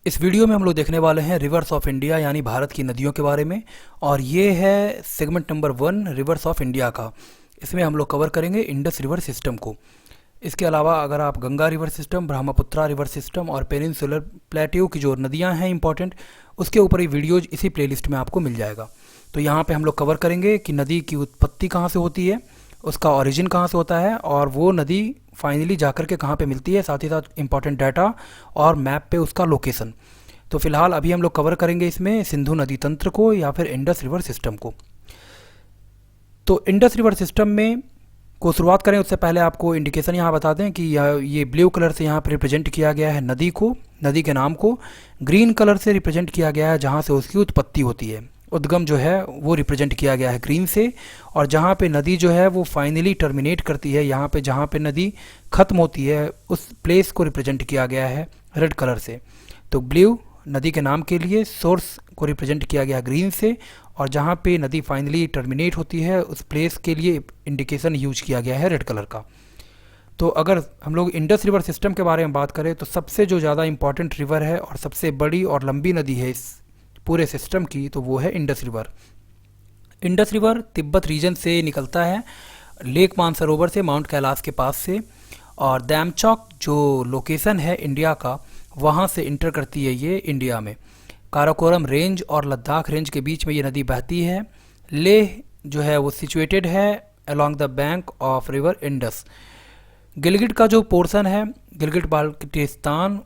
इस वीडियो में हम लोग देखने वाले हैं रिवर्स ऑफ इंडिया यानी भारत की नदियों के बारे में। और ये है segment number 1 reverse of India का। इसमें हम लोग कवर करेंगे इंडस रिवर सिस्टम को। इसके अलावा अगर आप Ganga river system, Brahmaputra river system और पेनिनसुलर प्लेट्यू की जो नदियां हैं इंपॉर्टेंट, उसके ऊपर ही वीडियोज इसी प्लेलिस्ट में आपको मिल जाएगा। तो यहाँ पे हम लोग कवर करेंगे कि नदी की उत्पत्ति कहाँ से होती है, उसका ओरिजिन कहाँ से होता है और वो नदी फाइनली जाकर के कहाँ पे मिलती है, साथ ही साथ इंपॉर्टेंट डाटा और मैप पे उसका लोकेशन। तो फिलहाल अभी हम लोग कवर करेंगे इसमें सिंधु नदी तंत्र को या फिर इंडस रिवर सिस्टम को। तो इंडस रिवर सिस्टम में को शुरुआत करें उससे पहले आपको इंडिकेशन यहाँ बता दें कि ये ब्लू कलर से यहाँ पर रिप्रेजेंट किया गया है नदी को, नदी के नाम को। ग्रीन कलर से रिप्रेजेंट किया गया है जहाँ से उसकी उत्पत्ति होती है, उद्गम जो है वो रिप्रेजेंट किया गया है ग्रीन से। और जहाँ पे नदी जो है वो फाइनली टर्मिनेट करती है, यहाँ पे जहाँ पे नदी ख़त्म होती है उस प्लेस को रिप्रेजेंट किया गया है रेड कलर से। तो ब्लू नदी के नाम के लिए, सोर्स को रिप्रेजेंट किया गया ग्रीन से, और जहाँ पे नदी फाइनली टर्मिनेट होती है उस प्लेस के लिए इंडिकेशन यूज किया गया है रेड कलर का। तो अगर हम लोग इंडस रिवर सिस्टम के बारे में बात करें तो सबसे जो ज़्यादा इम्पॉर्टेंट रिवर है और सबसे बड़ी और लंबी नदी है इस पूरे सिस्टम की, तो वो है Indus river. Indus river Tibet region से निकलता है, लेक मानसरोवर से, माउंट कैलाश के पास से, और दैमचौक जो लोकेशन है इंडिया का, वहाँ से इंटर करती है ये इंडिया में। काराकोरम रेंज और लद्दाख रेंज के बीच में ये नदी बहती है। लेह जो है वो सिचुएटेड है along the bank of river Indus. Gilgit का जो पोर्शन है, गिलगिट बाल्टिस्तान,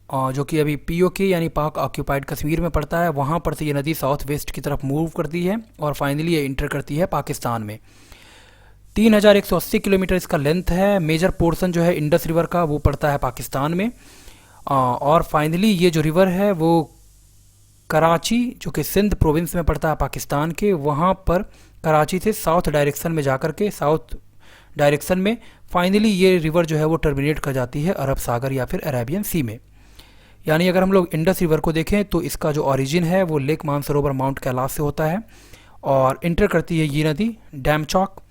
जो कि अभी पीओके यानी पाक ऑक्यूपाइड कश्मीर में पड़ता है, वहाँ पर से ये नदी साउथ वेस्ट की तरफ मूव करती है और फाइनली ये इंटर करती है पाकिस्तान में। 3180 किलोमीटर इसका लेंथ है। मेजर पोर्शन जो है इंडस रिवर का वो पड़ता है पाकिस्तान में। और फाइनली ये जो रिवर है वो कराची, जो कि सिंध प्रोविंस में पड़ता है पाकिस्तान के, वहाँ पर कराची से साउथ डायरेक्शन में जाकर के, साउथ डायरेक्शन में फाइनली ये रिवर जो है वो टर्मिनेट कर जाती है अरब सागर या फिर अरेबियन सी में। यानी अगर हम लोग इंडस रिवर को देखें तो इसका जो ओरिजिन है वो लेक मानसरोवर माउंट कैलाश से होता है और इंटर करती है ये नदी डैमचौक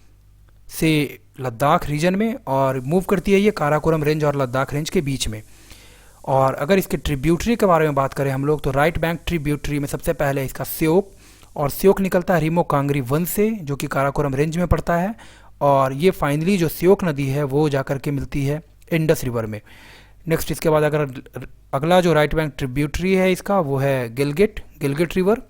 से लद्दाख रीजन में और मूव करती है ये काराकोरम रेंज और लद्दाख रेंज के बीच में। और अगर इसके ट्रिब्यूटरी के बारे में बात करें हम लोग तो राइट बैंक ट्रिब्यूटरी में सबसे पहले इसका स्योक, और स्योक निकलता है रीमो कांगरी वन से, जो कि काराकोरम रेंज में पड़ता है। और ये फाइनली जो स्योक नदी है वो जाकर के मिलती है इंडस रिवर में। नेक्स्ट इसके बाद अगर अगला जो राइट बैंक ट्रिब्यूटरी है इसका वो है गिलगिट रिवर।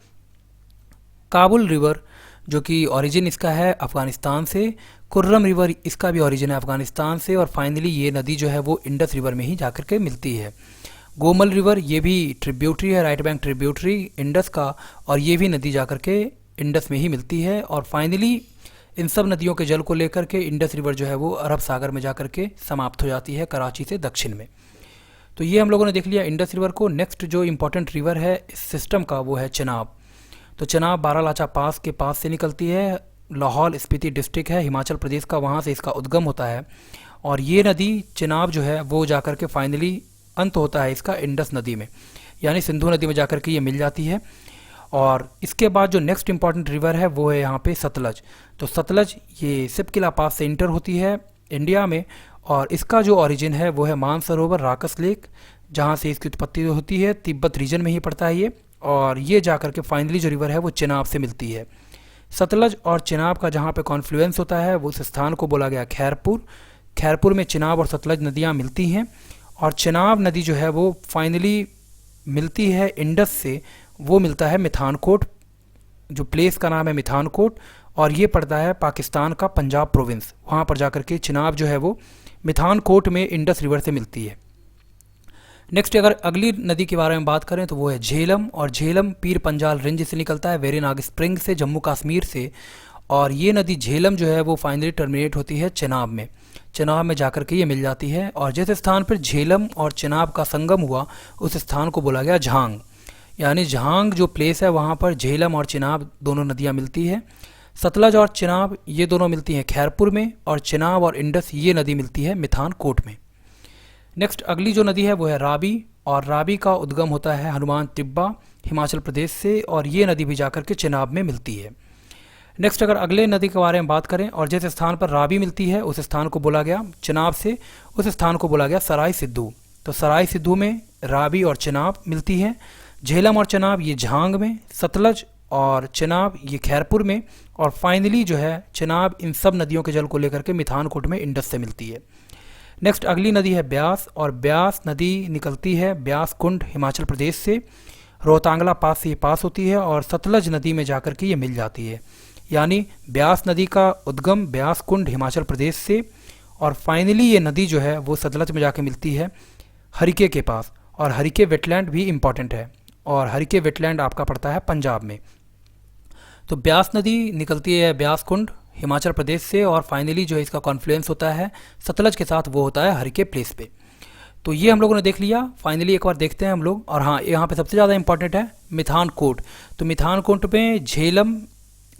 काबुल रिवर जो कि ओरिजिन इसका है अफ़गानिस्तान से। कुर्रम रिवर इसका भी ओरिजिन है अफ़गानिस्तान से। और फाइनली ये नदी जो है वो इंडस रिवर में ही जाकर के मिलती है। गोमल रिवर ये भी ट्रिब्यूटरी है, राइट बैंक ट्रिब्यूटरी इंडस का, और ये भी नदी जाकर के इंडस में ही मिलती है। और फाइनली इन सब नदियों के जल को लेकर के इंडस रिवर जो है वो अरब सागर में जाकर के समाप्त हो जाती है कराची से दक्षिण में। तो ये हम लोगों ने देख लिया इंडस रिवर को। नेक्स्ट जो इम्पोर्टेंट रिवर है इस सिस्टम का वो है चेनाब। तो चेनाब बारालाचा पास के पास से निकलती है, लाहौल स्पीति डिस्ट्रिक्ट है हिमाचल प्रदेश का, वहाँ से इसका उद्गम होता है। और ये नदी चेनाब जो है वो जाकर के फाइनली अंत होता है इसका इंडस नदी में, यानी सिंधु नदी में जाकर के ये मिल जाती है। और इसके बाद जो नेक्स्ट इंपॉर्टेंट रिवर है वो है यहाँ पे सतलज। तो सतलज ये सिपकिला पास से इंटर होती है इंडिया में, और इसका जो ओरिजिन है वो है मानसरोवर राकस लेक, जहाँ से इसकी उत्पत्ति होती है, तिब्बत रीजन में ही पड़ता है ये। और ये जाकर के फाइनली जो रिवर है वो चेनाब से मिलती है। सतलज और चेनाब का जहाँ पे कॉन्फ्लुएंस होता है वो उस स्थान को बोला गया खैरपुर। खैरपुर में चेनाब और सतलज नदियाँ मिलती हैं, और चेनाब नदी जो है वो फाइनली मिलती है इंडस से, वो मिलता है मिथानकोट, जो प्लेस का नाम है मिथानकोट, और ये पड़ता है पाकिस्तान का पंजाब प्रोविंस। वहाँ पर जाकर के चेनाब जो है वो मिथानकोट में इंडस रिवर से मिलती है। नेक्स्ट अगर अगली नदी के बारे में बात करें तो वो है झेलम, और झेलम पीर पंजाल रेंज से निकलता है, वेरीनाग स्प्रिंग से, जम्मू कश्मीर से। और ये नदी झेलम जो है वो फाइनली टर्मिनेट होती है चेनाब में, चेनाब में जाकर के ये मिल जाती है। और जिस स्थान पर झेलम और चेनाब का संगम हुआ उस स्थान को बोला गया झांग, यानी झांग जो प्लेस है वहाँ पर झेलम और चेनाब दोनों नदियाँ मिलती है। सतलज और चेनाब ये दोनों मिलती हैं खैरपुर में, और चेनाब और इंडस ये नदी मिलती है मिथानकोट में। नेक्स्ट अगली जो नदी है वो है रावी, और रावी का उद्गम होता है हनुमान टिब्बा हिमाचल प्रदेश से, और ये नदी भी जाकर के चेनाब में मिलती है। नेक्स्ट अगर अगले नदी के बारे में बात करें, और जिस स्थान पर रावी मिलती है उस स्थान को बोला गया चेनाब से, उस स्थान को बोला गया सराय सिद्धू। तो सराय सिद्धू में रावी और चेनाब मिलती है। झेलम और चेनाब ये झांग में, सतलज और चेनाब ये खैरपुर में, और फाइनली जो है चेनाब इन सब नदियों के जल को लेकर के मिथानकोट में इंडस से मिलती है। नेक्स्ट अगली नदी है ब्यास, और ब्यास नदी निकलती है ब्यास कुंड हिमाचल प्रदेश से, रोहतांगला पास से ये पास होती है और सतलज नदी में जाकर के ये मिल जाती है। यानी ब्यास नदी का उद्गम ब्यास कुंड हिमाचल प्रदेश से, और फाइनली ये नदी जो है वो सतलज में जाके मिलती है हरिके के पास। और हरिके वेटलैंड भी इम्पॉर्टेंट है, और हरिके वेटलैंड आपका पड़ता है पंजाब में। तो ब्यास नदी निकलती है ब्यास कुंड हिमाचल प्रदेश से, और फाइनली जो है इसका कॉन्फ्लुएंस होता है सतलज के साथ, वो होता है हरिके प्लेस पे। तो ये हम लोगों ने देख लिया। फाइनली एक बार देखते हैं हम लोग। और हाँ, यहाँ पे सबसे ज़्यादा इंपॉर्टेंट है मिथानकोट। तो मिथानकोट में झेलम,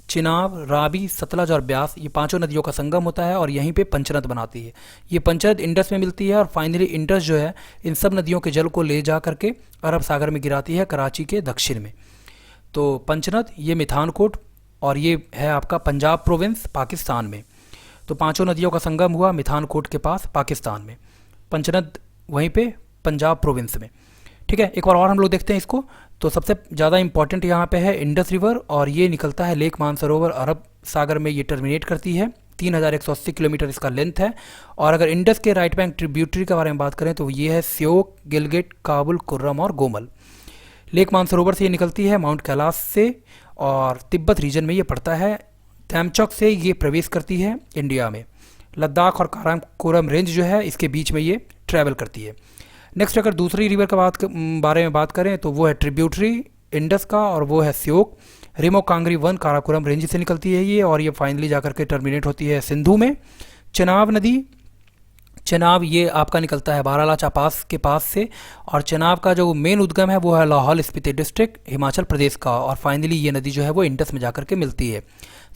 चिनाब, रावी, सतलज और ब्यास ये पांचों नदियों का संगम होता है, और यहीं पे पंचनद बनाती है। ये पंचनद इंडस में मिलती है, और फाइनली इंडस जो है इन सब नदियों के जल को ले जा करके अरब सागर में गिराती है कराची के दक्षिण में। तो पंचनद ये मिथानकोट, और ये है आपका पंजाब प्रोविंस पाकिस्तान में। तो पांचों नदियों का संगम हुआ मिथानकोट के पास पाकिस्तान में, पंचनद वहीं पे पंजाब प्रोविंस में। ठीक है, एक बार और हम लोग देखते हैं इसको। तो सबसे ज़्यादा इंपॉर्टेंट यहाँ पे है इंडस रिवर, और ये निकलता है लेक मानसरोवर अरब सागर में, ये टर्मिनेट करती है। 3180 किलोमीटर इसका लेंथ है। और अगर इंडस के राइट बैंक ट्रिब्यूटरी के बारे में बात करें तो ये है श्योक, गिलगित, काबुल, कुर्रम और गोमल। लेक मानसरोवर से ये निकलती है माउंट कैलाश से, और तिब्बत रीजन में ये पड़ता है। तैमचौक से ये प्रवेश करती है इंडिया में। लद्दाख और काराकोरम रेंज जो है इसके बीच में ये ट्रैवल करती है। नेक्स्ट अगर दूसरी रिवर के बारे में बात करें तो वो है ट्रिब्यूटरी इंडस का, और वो है श्योक। रिमो कांगरी 1 काराकोरम रेंज से निकलती है ये, और ये फाइनली जाकर के टर्मिनेट होती है सिंधु में। चेनाब नदी, चेनाब ये आपका निकलता है बारालाचा पास के पास से, और चेनाब का जो मेन उद्गम है वो है लाहौल स्पीति डिस्ट्रिक्ट हिमाचल प्रदेश का, और फाइनली ये नदी जो है वो इंडस में जाकर के मिलती है।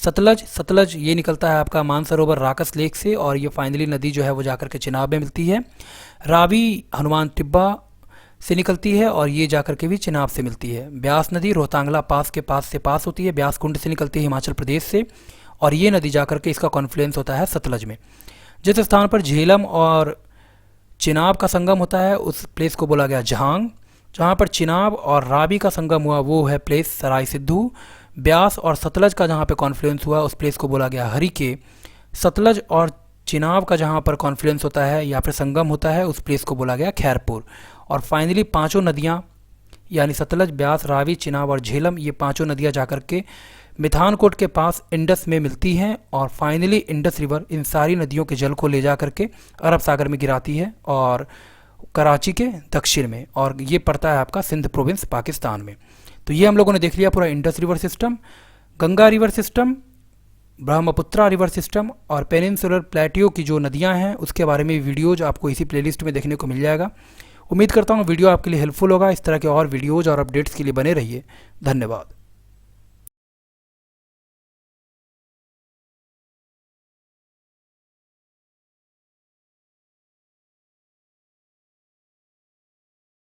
सतलज, सतलज ये निकलता है आपका मानसरोवर राकस लेक से, और ये फाइनली नदी जो है वो जाकर के चेनाब में मिलती है। रावी हनुमान टिब्बा से निकलती है, और ये जाकर के भी चेनाब से मिलती है। ब्यास नदी रोहतांगला पास के पास से पास होती है, ब्यास कुंड से निकलती है हिमाचल प्रदेश से, और ये नदी जाकर के इसका कॉन्फ्लुएंस होता है सतलज में। जिस स्थान पर झेलम और चिनाब का संगम होता है उस प्लेस को बोला गया झांग। जहाँ पर चिनाब और रावी का संगम हुआ वो है प्लेस सराय सिद्धू। ब्यास और सतलज का जहाँ पे कॉन्फ्लुएंस हुआ उस प्लेस को बोला गया हरिके। सतलज और चिनाब का जहाँ पर कॉन्फ्लुएंस होता है या फिर संगम होता है उस प्लेस को बोला गया खैरपुर। और फाइनली पांचों नदियाँ यानी सतलज, ब्यास, रावी, चिनाब और झेलम ये पांचों नदियाँ जाकर के मिथानकोट के पास इंडस में मिलती हैं, और फाइनली इंडस रिवर इन सारी नदियों के जल को ले जा करके अरब सागर में गिराती है और कराची के दक्षिण में, और ये पड़ता है आपका सिंध प्रोविंस पाकिस्तान में। तो ये हम लोगों ने देख लिया पूरा Indus river system, Ganga river system, Brahmaputra river system और पेनिनसुलर प्लेटियो की जो नदियाँ हैं उसके बारे में वीडियोज आपको इसी प्लेलिस्ट में देखने को मिल जाएगा। उम्मीद करता हूँ वीडियो आपके लिए हेल्पफुल होगा। इस तरह के और वीडियोज़ और अपडेट्स के लिए बने रहिए। धन्यवाद।